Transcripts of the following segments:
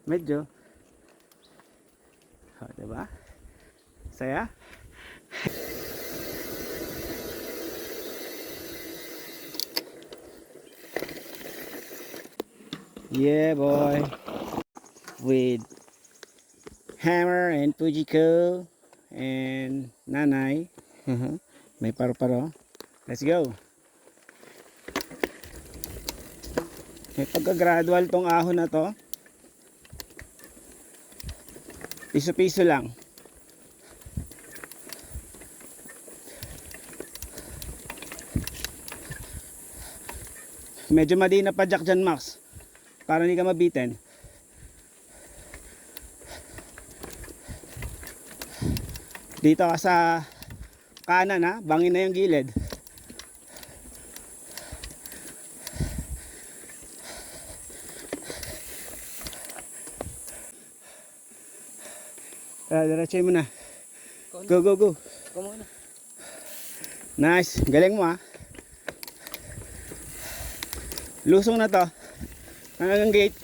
Medyo. O, diba? Saya? Yeah, boy. With Hammer and Fujiko and Nanay. May paro-paro. Let's go. May pagka-gradual tong ahon na to. Piso-piso lang. Medyo madina pa Jack dyan, Max. Para hindi ka mabitin. Dito ka sa kanan ha, bangin na yung gilid. Diretso mo na. Go, go, go. Nice, galing mo ha. Lusong na to hanggang gate.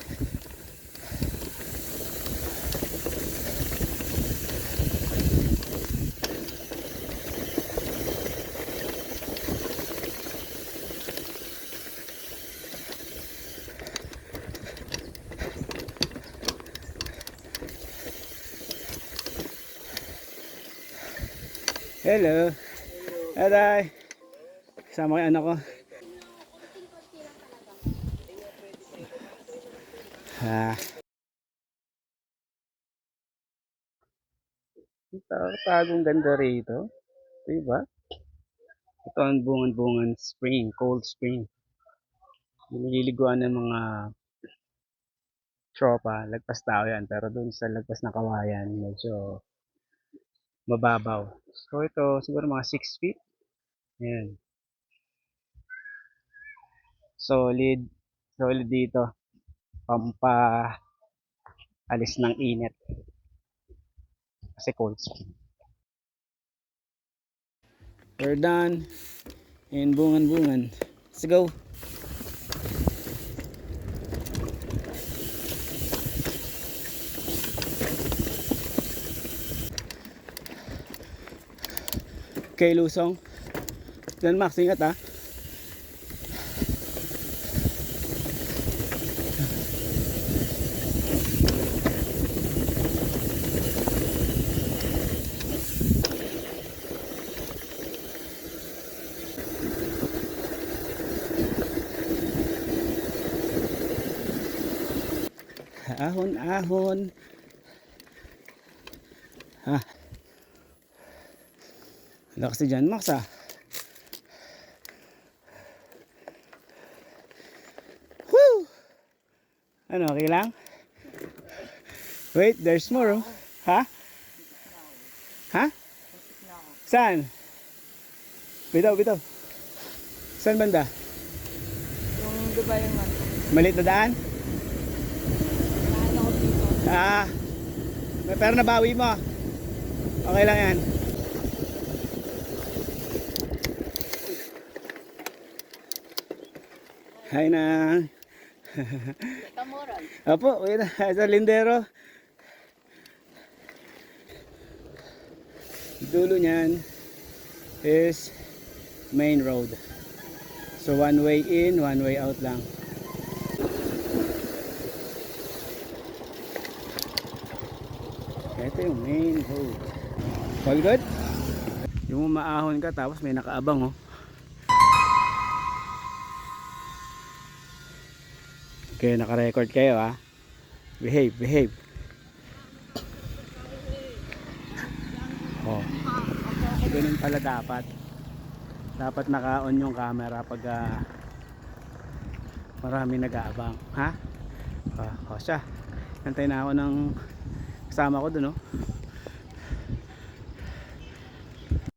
Hello. Aday. Kasama kay anak ko. Tagong ganda rito. Diba? Ito ang bungan-bungan spring, cold spring. Nililiguan ng mga tropa, lagpas tao yan. Pero dun sa lagpas na kawayan, medyo mababaw. So ito, siguro mga 6 feet. Ayan. Solid. Solid dito. Pampa alis ng init. Kasi cold spring. We're done. And bungan-bungan. Let's go. Okay, lusong. Yan, Max, ingat ha. Ahon, ahon. Ha. Lakas si John Max ah. Woo! Ano, okay lang? Wait, there's more oh. Ha? Ha? Saan? Bitaw, bitaw. Saan banda? Yung diba yung ano? Maliit na daan? Ano ko dito? Ah. Pero nabawi mo. Okay lang yan. Hi na. Kamoran. Opo, wait na. Sa lindero. Dulo niyan is main road. So one way in, one way out lang. Ito yung main road. All good? Yung maahon ka tapos may nakaabang oh. Okay, naka-record kayo ha. Behave, behave. Oh. Ganun pala dapat. Dapat naka-on yung camera pag marami nag-aabang, ha? Oh, siya. Nantay na ako ng kasama ko dun, oh.